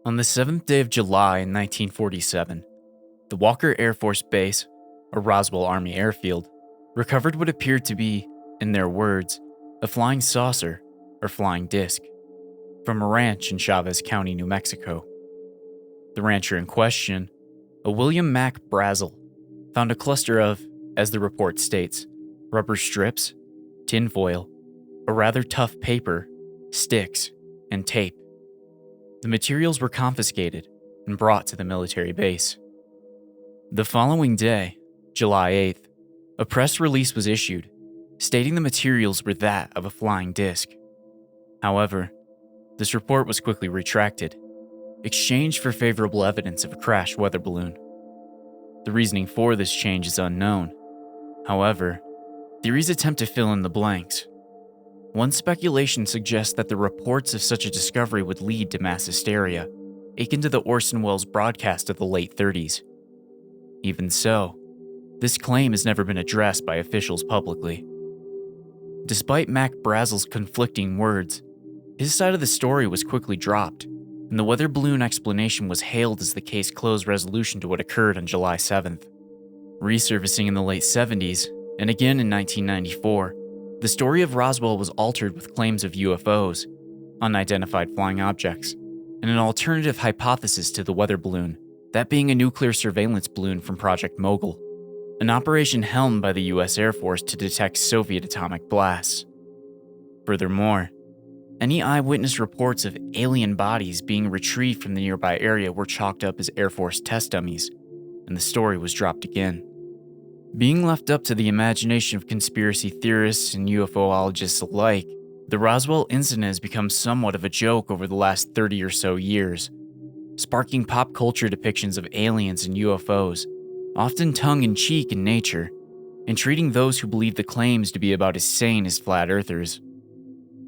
On the 7th day of July in 1947, the Walker Air Force Base, or Roswell Army Airfield, recovered what appeared to be, in their words, a flying saucer, or flying disc, from a ranch in Chavez County, New Mexico. The rancher in question, a William Mack Brazel, found a cluster of, as the report states, rubber strips, tinfoil, a rather tough paper, sticks, and tape. The materials were confiscated and brought to the military base. The following day, July 8th, a press release was issued, stating the materials were that of a flying disc. However, this report was quickly retracted, exchanged for favorable evidence of a crashed weather balloon. The reasoning for this change is unknown. However, theories attempt to fill in the blanks. One speculation suggests that the reports of such a discovery would lead to mass hysteria, akin to the Orson Welles broadcast of the late 30s. Even so, this claim has never been addressed by officials publicly. Despite Mac Brazel's conflicting words, his side of the story was quickly dropped, and the weather balloon explanation was hailed as the case closed resolution to what occurred on July 7th. Resurfacing in the late 70s, and again in 1994, the story of Roswell was altered with claims of UFOs, unidentified flying objects, and an alternative hypothesis to the weather balloon, that being a nuclear surveillance balloon from Project Mogul, an operation helmed by the US Air Force to detect Soviet atomic blasts. Furthermore, any eyewitness reports of alien bodies being retrieved from the nearby area were chalked up as Air Force test dummies, and the story was dropped again. Being left up to the imagination of conspiracy theorists and UFOologists alike, the Roswell incident has become somewhat of a joke over the last 30 or so years, sparking pop culture depictions of aliens and UFOs, often tongue-in-cheek in nature, and treating those who believe the claims to be about as sane as flat earthers.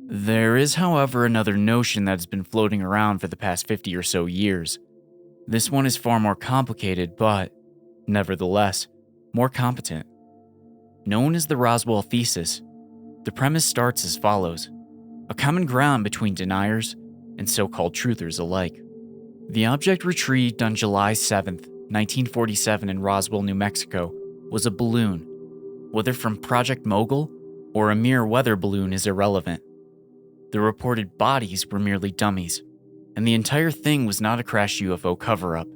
There is, however, another notion that has been floating around for the past 50 or so years. This one is far more complicated, but, nevertheless, more competent. Known as the Roswell Thesis, the premise starts as follows: a common ground between deniers and so-called truthers alike. The object retrieved on July 7th, 1947 in Roswell, New Mexico, was a balloon. Whether from Project Mogul or a mere weather balloon is irrelevant. The reported bodies were merely dummies, and the entire thing was not a crashed UFO cover-up.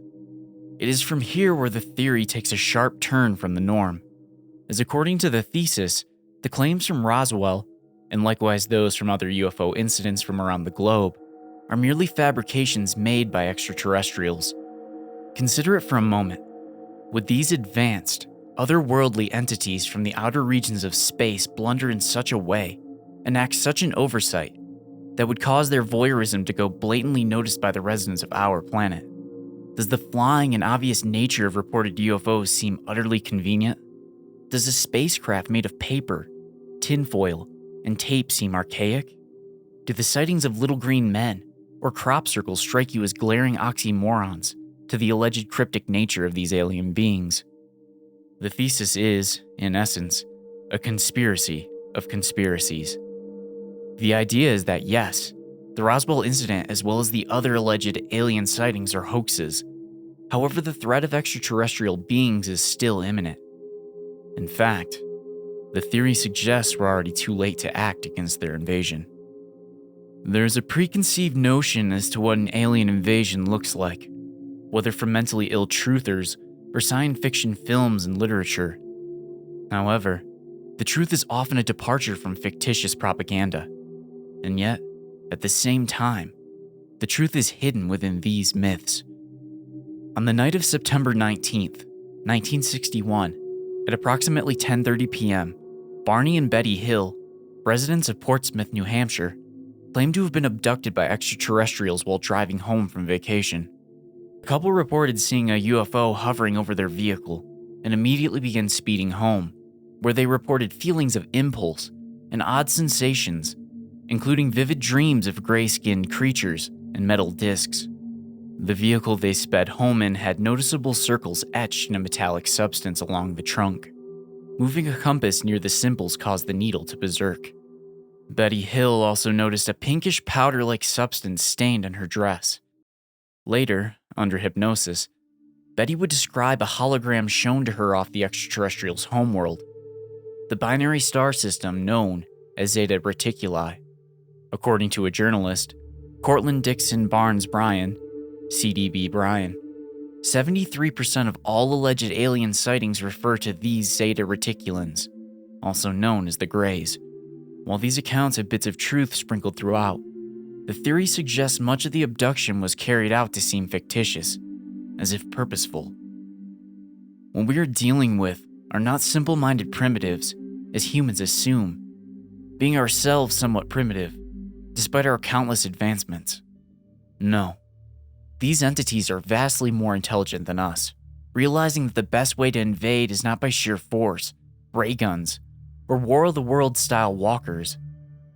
It is from here where the theory takes a sharp turn from the norm, as according to the thesis, the claims from Roswell, and likewise those from other UFO incidents from around the globe, are merely fabrications made by extraterrestrials. Consider it for a moment. Would these advanced, otherworldly entities from the outer regions of space blunder in such a way, enact such an oversight, that would cause their voyeurism to go blatantly noticed by the residents of our planet? Does the flying and obvious nature of reported UFOs seem utterly convenient? Does a spacecraft made of paper, tinfoil, and tape seem archaic? Do the sightings of little green men or crop circles strike you as glaring oxymorons to the alleged cryptic nature of these alien beings? The thesis is, in essence, a conspiracy of conspiracies. The idea is that yes, the Roswell incident as well as the other alleged alien sightings are hoaxes. However, the threat of extraterrestrial beings is still imminent. In fact, the theory suggests we're already too late to act against their invasion. There's a preconceived notion as to what an alien invasion looks like, whether from mentally ill truthers or science fiction films and literature. However, the truth is often a departure from fictitious propaganda. And yet, at the same time, the truth is hidden within these myths. On the night of September 19th, 1961, at approximately 10:30 p.m., Barney and Betty Hill, residents of Portsmouth, New Hampshire, claimed to have been abducted by extraterrestrials while driving home from vacation. The couple reported seeing a UFO hovering over their vehicle and immediately began speeding home, where they reported feelings of impulse and odd sensations, including vivid dreams of gray-skinned creatures and metal discs. The vehicle they sped home in had noticeable circles etched in a metallic substance along the trunk. Moving a compass near the symbols caused the needle to berserk. Betty Hill also noticed a pinkish powder-like substance stained on her dress. Later, under hypnosis, Betty would describe a hologram shown to her off the extraterrestrial's homeworld, the binary star system known as Zeta Reticuli. According to a journalist, Cortland Dixon Barnes Bryan, CDB Bryan, 73% of all alleged alien sightings refer to these Zeta Reticulans, also known as the Greys. While these accounts have bits of truth sprinkled throughout, the theory suggests much of the abduction was carried out to seem fictitious, as if purposeful. What we are dealing with are not simple-minded primitives, as humans assume, being ourselves somewhat primitive, despite our countless advancements. No. These entities are vastly more intelligent than us, realizing that the best way to invade is not by sheer force, ray guns, or War of the Worlds style walkers,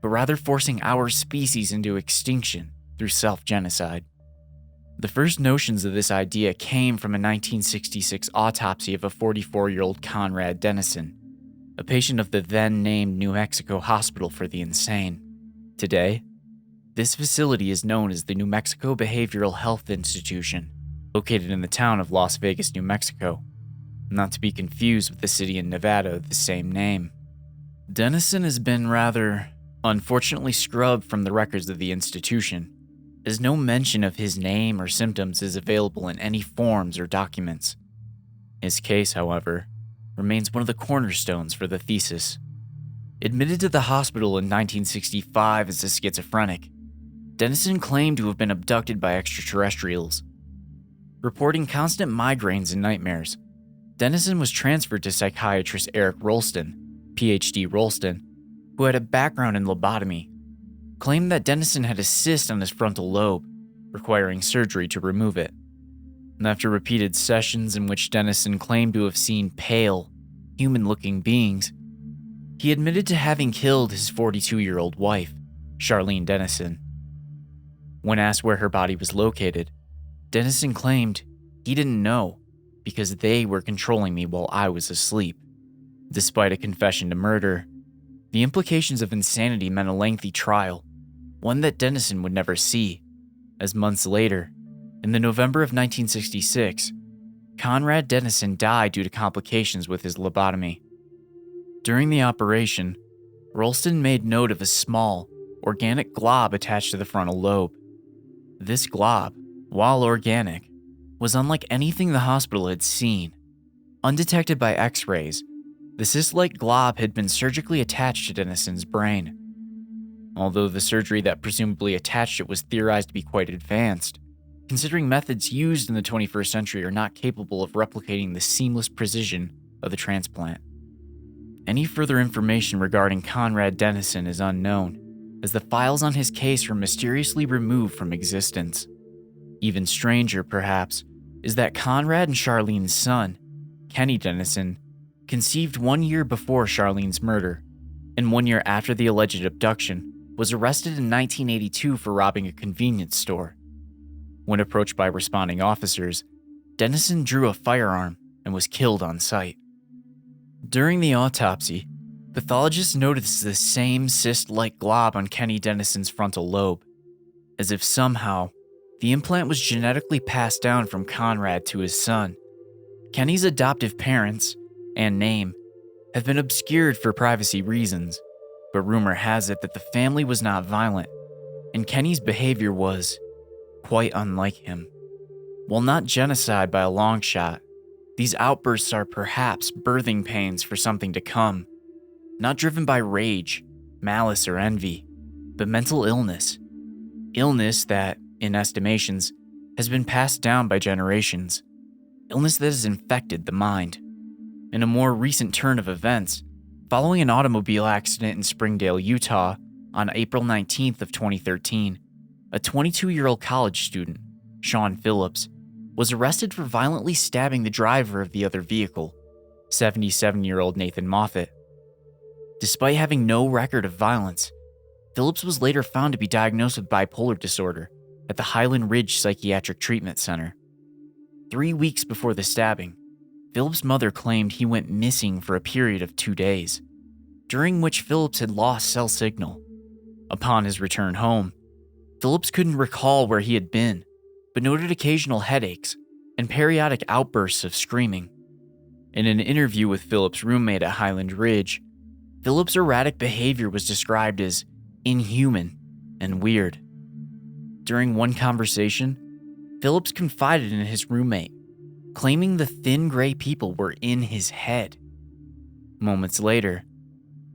but rather forcing our species into extinction through self-genocide. The first notions of this idea came from a 1966 autopsy of a 44-year-old Conrad Dennison, a patient of the then-named New Mexico Hospital for the Insane. Today, this facility is known as the New Mexico Behavioral Health Institution, located in the town of Las Vegas, New Mexico, not to be confused with the city in Nevada of the same name. Dennison has been rather unfortunately scrubbed from the records of the institution, as no mention of his name or symptoms is available in any forms or documents. His case, however, remains one of the cornerstones for the thesis. Admitted to the hospital in 1965 as a schizophrenic, Dennison claimed to have been abducted by extraterrestrials. Reporting constant migraines and nightmares, Dennison was transferred to psychiatrist Eric Ralston, PhD Ralston, who had a background in lobotomy, claimed that Dennison had a cyst on his frontal lobe, requiring surgery to remove it. And after repeated sessions in which Dennison claimed to have seen pale, human-looking beings, he admitted to having killed his 42-year-old wife, Charlene Dennison. When asked where her body was located, Dennison claimed he didn't know because they were controlling me while I was asleep. Despite a confession to murder, the implications of insanity meant a lengthy trial, one that Dennison would never see, as months later, in the November of 1966, Conrad Dennison died due to complications with his lobotomy. During the operation, Ralston made note of a small, organic glob attached to the frontal lobe. This glob, while organic, was unlike anything the hospital had seen. Undetected by X-rays, the cyst-like glob had been surgically attached to Dennison's brain. Although the surgery that presumably attached it was theorized to be quite advanced, considering methods used in the 21st century are not capable of replicating the seamless precision of the transplant. Any further information regarding Conrad Dennison is unknown, as the files on his case were mysteriously removed from existence. Even stranger, perhaps, is that Conrad and Charlene's son, Kenny Dennison, conceived 1 year before Charlene's murder, and 1 year after the alleged abduction, was arrested in 1982 for robbing a convenience store. When approached by responding officers, Dennison drew a firearm and was killed on sight. During the autopsy, pathologists noticed the same cyst-like glob on Kenny Dennison's frontal lobe, as if somehow the implant was genetically passed down from Conrad to his son. Kenny's adoptive parents and name have been obscured for privacy reasons, but rumor has it that the family was not violent, and Kenny's behavior was quite unlike him. While not genocide by a long shot, these outbursts are perhaps birthing pains for something to come, not driven by rage, malice, or envy, but mental illness. Illness that, in estimations, has been passed down by generations. Illness that has infected the mind. In a more recent turn of events, following an automobile accident in Springdale, Utah, on April 19th of 2013, a 22-year-old college student, Sean Phillips, was arrested for violently stabbing the driver of the other vehicle, 77-year-old Nathan Moffat. Despite having no record of violence, Phillips was later found to be diagnosed with bipolar disorder at the Highland Ridge Psychiatric Treatment Center. 3 weeks before the stabbing, Phillips' mother claimed he went missing for a period of 2 days, during which Phillips had lost cell signal. Upon his return home, Phillips couldn't recall where he had been, but noted occasional headaches and periodic outbursts of screaming. In an interview with Phillips' roommate at Highland Ridge, Phillips' erratic behavior was described as inhuman and weird. During one conversation, Phillips confided in his roommate, claiming the thin gray people were in his head. Moments later,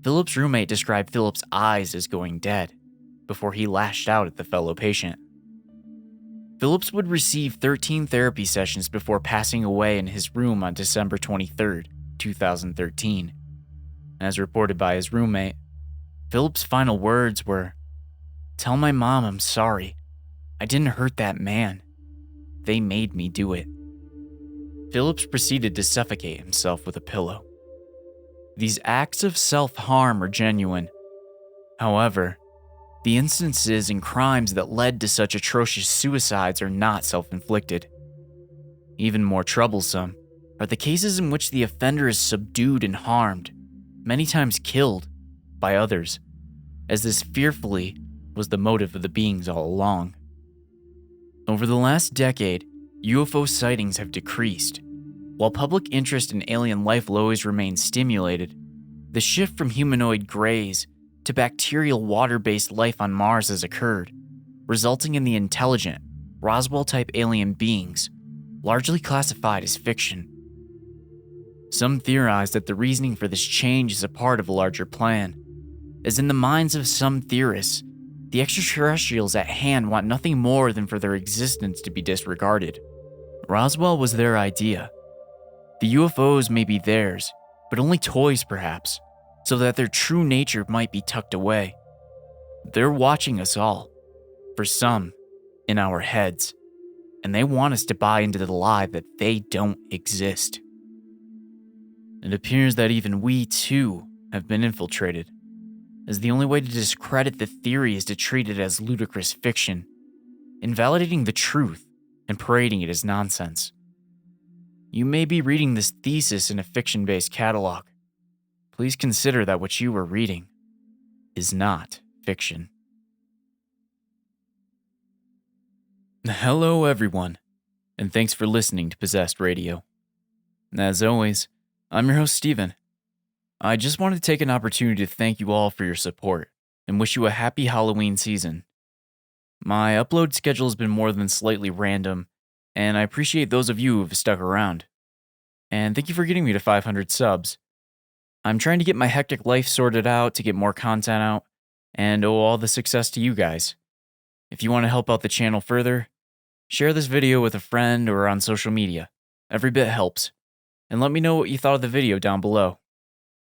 Phillips' roommate described Phillips' eyes as going dead before he lashed out at the fellow patient. Phillips would receive 13 therapy sessions before passing away in his room on December 23, 2013. As reported by his roommate, Phillips' final words were, "Tell my mom I'm sorry. I didn't hurt that man. They made me do it." Phillips proceeded to suffocate himself with a pillow. These acts of self-harm are genuine. However, the instances and crimes that led to such atrocious suicides are not self-inflicted. Even more troublesome are the cases in which the offender is subdued and harmed, many times killed, by others, as this fearfully was the motive of the beings all along. Over the last decade, UFO sightings have decreased. While public interest in alien life will always remain stimulated, the shift from humanoid greys to bacterial water-based life on Mars has occurred, resulting in the intelligent, Roswell-type alien beings, largely classified as fiction. Some theorize that the reasoning for this change is a part of a larger plan, as in the minds of some theorists, the extraterrestrials at hand want nothing more than for their existence to be disregarded. Roswell was their idea. The UFOs may be theirs, but only toys perhaps, so that their true nature might be tucked away. They're watching us all, for some, in our heads, and they want us to buy into the lie that they don't exist. It appears that even we, too, have been infiltrated, as the only way to discredit the theory is to treat it as ludicrous fiction, invalidating the truth and parading it as nonsense. You may be reading this thesis in a fiction-based catalog. Please consider that what you are reading is not fiction. Hello, everyone, and thanks for listening to Possessed Radio. As always, I'm your host, Steven. I just wanted to take an opportunity to thank you all for your support and wish you a happy Halloween season. My upload schedule has been more than slightly random, and I appreciate those of you who have stuck around. And thank you for getting me to 500 subs. I'm trying to get my hectic life sorted out to get more content out, and owe all the success to you guys. If you want to help out the channel further, share this video with a friend or on social media. Every bit helps. And let me know what you thought of the video down below.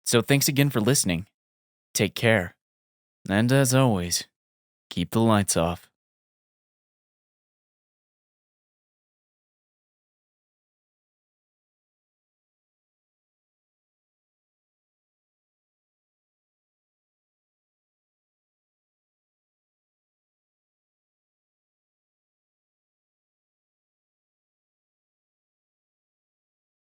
So thanks again for listening. Take care. And as always, keep the lights off.